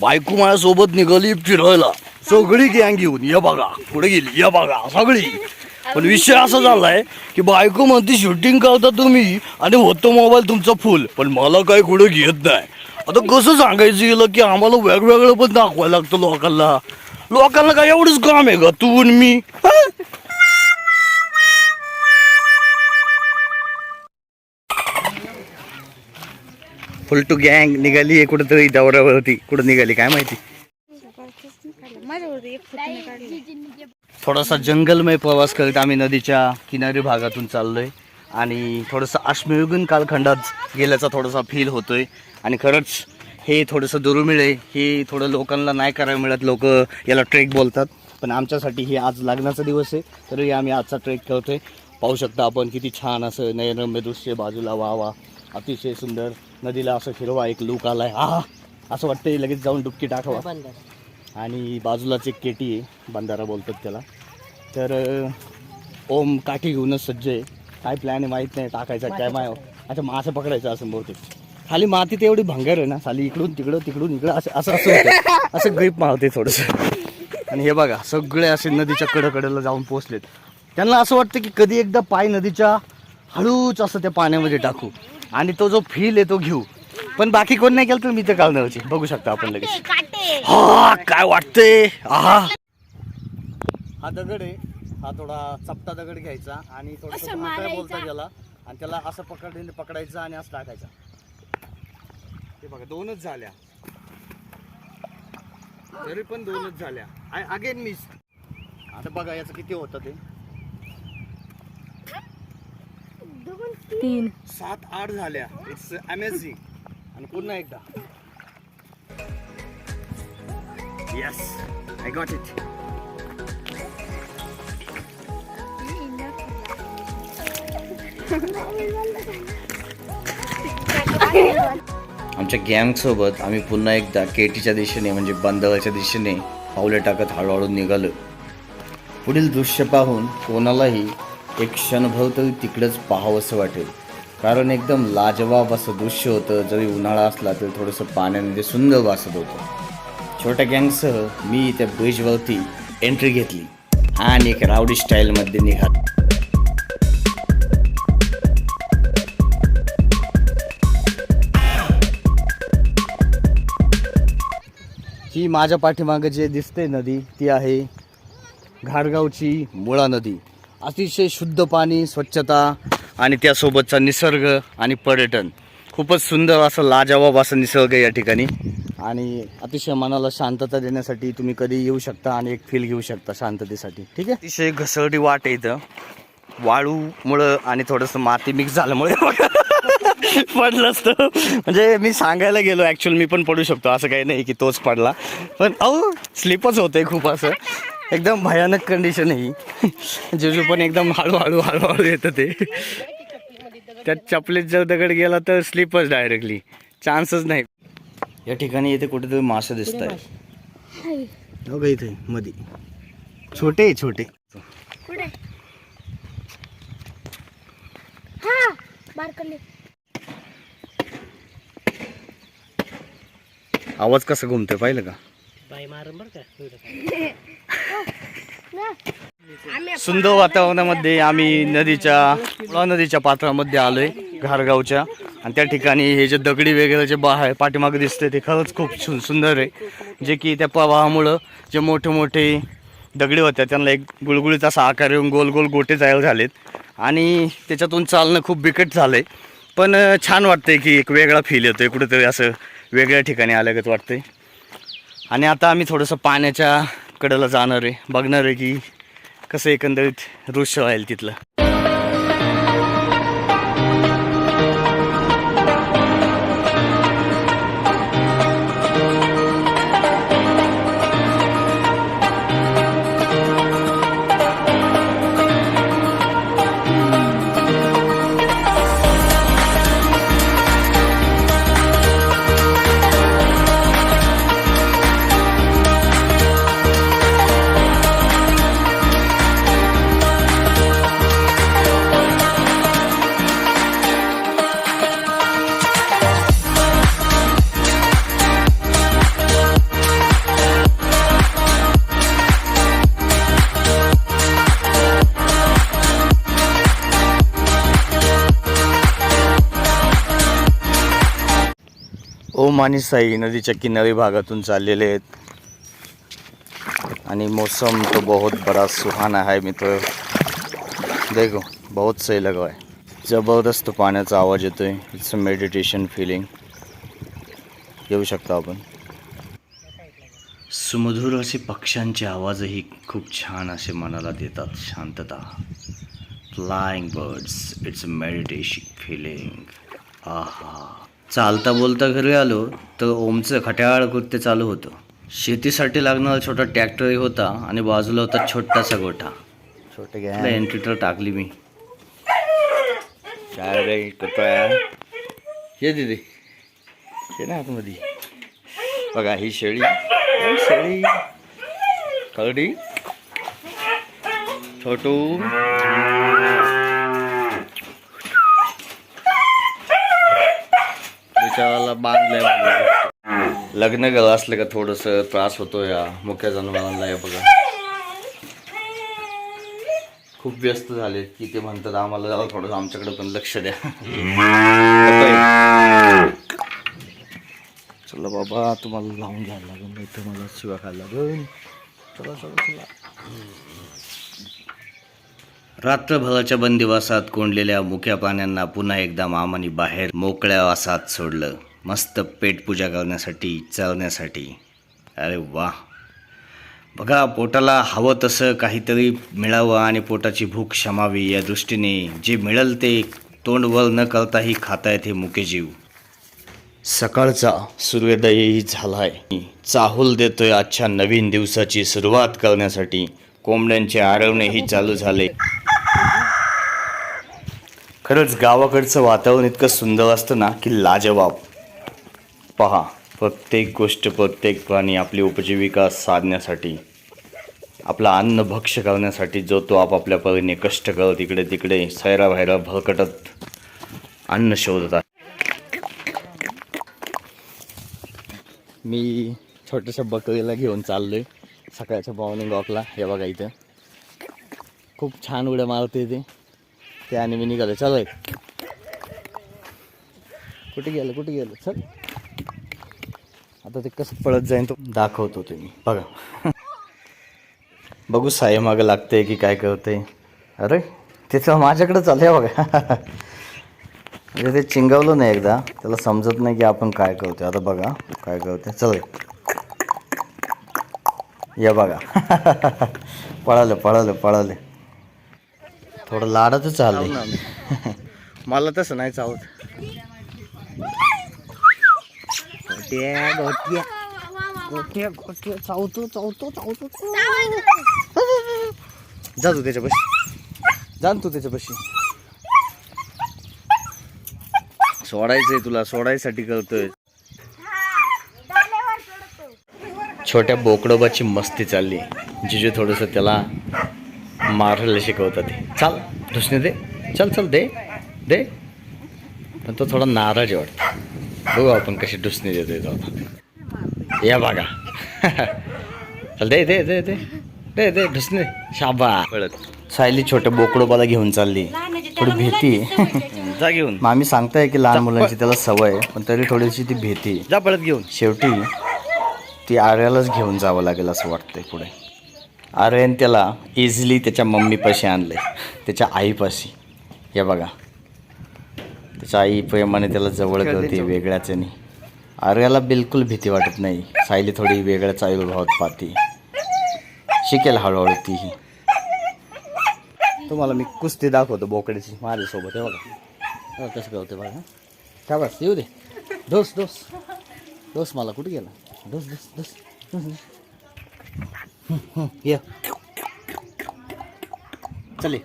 बायको माझ्यासोबत निघाली फिरायला, सगळी गँग घेऊन. या बघा कुठे गेली, या बघा सगळी. पण विषय असा झालाय की बायको म्हणते शूटिंग करता तुम्ही आणि होतो मोबाईल तुमचा फुल, पण मला काही कुठे घेत नाही. आता कसं सांगायचं गेलं की आम्हाला वेगवेगळं पण दाखवायला लागतं लोकांना. लोकांना काय एवढंच काम आहे का तू आणि मी? फुल टू गँग निघाली आहे कुठेतरी दौऱ्यावरती. कुठं निघाली काय माहिती. थोडासा जंगलमय प्रवास करत आम्ही नदीच्या किनारी भागातून चाललोय आणि थोडंसं अश्मयुगीन कालखंडात गेल्याचा थोडासा फील होतोय. आणि खरंच हे थोडंसं दुर्मिळ आहे. हे थोडं लोकांना नाही करायला मिळत. लोक याला ट्रेक बोलतात, पण आमच्यासाठी हे आज लग्नाचा दिवस आहे तरी आम्ही आजचा ट्रेक करतोय. पाहू शकता आपण किती छान असं नयनरम्य दृश्य, बाजूला वावा, अतिशय सुंदर. नदीला असं हिरवा एक लूक आलाय. असं वाटतंय लगेच जाऊन डुबकी टाकावा. आणि बाजूलाच एक केटी आहे, बंधारा बोलतात त्याला. तर ओम काठी घेऊनच सज्ज आहे. काय प्लॅन आहे माहीत नाही, टाकायचा काय माय. अच्छा मासे पकडायचं असं बहुतेक. खाली माती तर एवढी भंगार आहे ना, खाली इकडून तिकडं तिकडून इकडं असं असं असं होतं. असं ग्रीप मारते थोडंसं. आणि हे बघा सगळे असे नदीच्या कडेला जाऊन पोचलेत. त्यांना असं वाटतं की कधी एकदा पाय नदीच्या हळूच असं त्या पाण्यामध्ये टाकू आणि तो जो फील आहे तो घेऊ. पण बाकी कोण नाही केलं तर मी तर काढण्याची. बघू शकता आपण लगेच. हा काय वाटतंय. हा दगड आहे, हा थोडा चपटा दगड घ्यायचा आणि थोडंसं काय बोलतात त्याला, आणि त्याला असं पकडायचं आणि असं टाकायचं. ते बघा दोनच झाल्या, तरी पण दोनच झाल्या. Again miss. आता बघा याचं किती होतं ते. 3 7 8 झाल्या. It's amazing. आणि पुन्हा एकदा. Yes I got it. आमच्या गँगसोबत आम्ही पुन्हा एकदा केटीच्या दिशेने म्हणजे बंधाऱ्याच्या दिशेने पावले टाकत हळूहळू निघालो. पुढील दृश्य पाहून कोणालाही एक क्षणभर तरी तिकडेच पाहावंसं वाटेल, कारण एकदम लाजवाब असं दृश्य होतं. जरी उन्हाळा असला तरी थोडंसं पाण्यामध्ये सुंदर वासत होतं. छोट्या गँगसह मी त्या ब्रिजवरती एंट्री घेतली आणि एक रावडी स्टाईलमध्ये निघालो. ही माझ्या पाठीमागे जे दिसते नदी ती आहे घाटगावची मुळा नदी. अतिशय शुद्ध पाणी, स्वच्छता आणि त्यासोबतचा निसर्ग आणि पर्यटन. खूपच सुंदर असं लाजवाब असं निसर्ग या ठिकाणी. आणि अतिशय मनाला शांतता देण्यासाठी तुम्ही कधी येऊ शकता आणि एक फील घेऊ शकता शांततेसाठी. ठीक आहे. अतिशय घसरडी वाट आहे इथं. वाळूमुळं आणि थोडंसं माती मिक्स झाल्यामुळे पडलं असतं. म्हणजे मी सांगायला गेलो, ॲक्च्युअली मी पण पडू शकतो, असं काही नाही की तोच पडला. पण स्लिपच होतंय खूप. असं एकदम भयानक कंडिशन आहे ही. जेजू पण एकदम हळूहळू येतं ते. त्यात चपलीत जर दगड गेला तर स्लिपच डायरेक्टली, चान्सच नाही. या ठिकाणी इथे कुठेतरी मासे दिसत आहे. बघा इथे मध्ये छोटे छोटे. आवाज कसा घुमतोय पाहिलं का. सुंदर वातावरणामध्ये आम्ही नदीच्या पात्रामध्ये आलोय घाटगावच्या. आणि त्या ठिकाणी हे जे दगडी वगैरे जे आहे पाठीमागे दिसते ते खरंच खूप सुंदर आहे. जे की त्या प्रवाहामुळं जे मोठे मोठे दगडी होत्या त्यांना एक गुळगुळीत असा आकार येऊन गोल गोल गोटे तयार झालेत आणि त्याच्यातून चालणं खूप बिकट झालंय. पण छान वाटतंय की एक वेगळा फील येतोय, कुठेतरी असं वेगळ्या ठिकाणी आल्यागत वाटतंय. आणि आता आम्ही थोडंसं पाण्याच्या कडेला जाणार आहे, बघणार आहे की कसं एकंदरीत दृश्य व्हायला तिथलं. ओम आणि साई नदीच्या किनारी भागातून चाललेले आहेत आणि मौसम तो बहुत बड़ा सुहाना है मित्र. देखो बहुत सही लगा है. जबरदस्त पाण्याचा आवाज येतोय. It's a meditation feeling. येऊ शकता आपण. सुमधुर असे पक्ष्यांचे आवाजही खूप छान असे मनाला देतात शांतता. Flying birds, it's a meditation feeling. आहा. चालता बोलता घरी आलो तर ओमचं खट्याळ कृत्य चालू होतं. शेतीसाठी लागणारा छोटा ट्रॅक्टरही होता आणि बाजूला होता छोटासा गोठा. छोटे एंट्री तर टाकली मी. काय रे करतोय? ये दीदी ये ना आतमध्ये. बघा ही शेळी शेळी कळडी छोटू. बिचाराला बांधलंय. लग्न गळ असलं का थोडस त्रास होतो या मुख्य जनावरांना. या बघा खूप व्यस्त झाले की ते म्हणतात आम्हाला जाऊ थोडंसं आमच्याकडे पण लक्ष द्या. चला बाबा तुम्हाला लावून घ्यायला लागेल नाही तर मला शिवा खायला लागेल. चला चला चला. रात्रभराच्या बंदिवासात कोंडलेल्या मुक्या प्राण्यांना पुन्हा एकदा मामानी बाहेर मोकळ्या वासात सोडलं. मस्त पेटपूजा करण्यासाठी, चरण्यासाठी. अरे वा. बघा पोटाला हवं तसं काहीतरी मिळावं आणि पोटाची भूक शमावी या दृष्टीने जे मिळेल ते तोंड वर न करताही खातायत हे मुके जीव. सकाळचा सूर्योदयही झालाय. चाहूल देतोय आजच्या नवीन दिवसाची सुरुवात करण्यासाठी. कोंबड्यांचे आरवणेही चालू झाले. खरंच गावाकडचं वातावरण इतकं सुंदर असतं ना की लाजवाब. पहा प्रत्येक गोष्ट, प्रत्येक प्राणी आपली उपजीविका साधण्यासाठी, आपला अन्न भक्ष्य करण्यासाठी जो तो आपापल्या परीने कष्ट करत इकडे तिकडे सैराभैरा भरकटत अन्न शोधतात. मी छोट्याशा बकरीला घेऊन चाललोय सकाळच्या मॉर्निंग वॉकला. हे बघा इथं खूप छान उड्या मारते ते. त्याने मी निघालो. चल कुठे गेलं चल. आता ते कसं पळत जाईन तो दाखवतो तुम्ही. बघा बघू साई मागं लागते की काय करते. अरे त्याचं माझ्याकडे चाललंय बघा. म्हणजे ते चिंगावलं नाही एकदा त्याला समजत नाही की आपण काय करतोय. आता बघा काय करते. चल या बघा. पळालं. थोडं लाडातच चाललंय. मला तसं नाही चावत. गोट्या चावतो. जा तू त्याच्यापाशी. सोडायचंय तुला, सोडायसाठी करतोय. छोट्या बोकडोबाची मस्ती चालली. जिजू थोडंसं त्याला मारायला शिकवतात. चाल ढुसणे दे. चल दे. पण तो थोडा नाराज वाटतो. बघू आपण कशी ढुसणे देतोय तो. या बघा. चल दे ढुसणे. शाबा पळत. सायली छोट्या बोकडोबाला घेऊन चालली. थोडी भीती जा घेऊन. मामी सांगताय की लहान मुलांची त्याला सवय पण तरी थोडीशी ती भीती. जा पळत घेऊन. शेवटी ती आर्यालाच घेऊन जावं लागेल असं वाटतंय पुढे. आर्यन त्याला इझिली त्याच्या मम्मीपाशी आणलंय, त्याच्या आईपाशी. हे बघा त्याच्या आई प्रेमाने त्याला जवळ करते वेगळ्याच्याने. आर्याला बिलकुल भीती वाटत नाही. सायली थोडी वेगळ्याच आयुर्भावात पाहते. शिकेल हळूहळू तीही. तुम्हाला मी कुस्ती दाखवतो बोकड्याची माझ्यासोबत. हे बघा कसं करते बघा. काय बस येऊ दे. डोस मला कुठे गेला. डोस ये चले.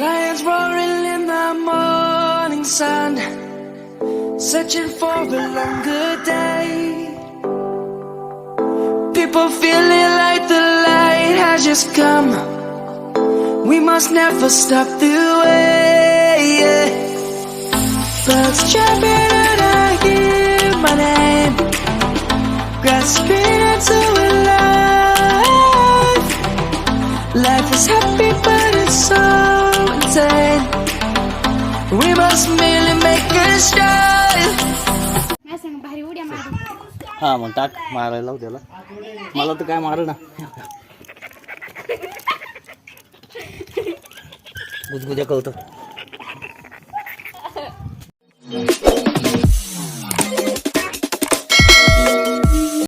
Lions roaring in the morning sun, searching for a longer day. people feeling like the light has just come. We must never stop the way, yeah. Birds jumping and I hear my name, grasping into a life. Life is happy but it's so insane. We must merely make a start. हा मग टाक मारायला लाव त्याला. मला तर काय मार ना. गुदगुद्या कळतं.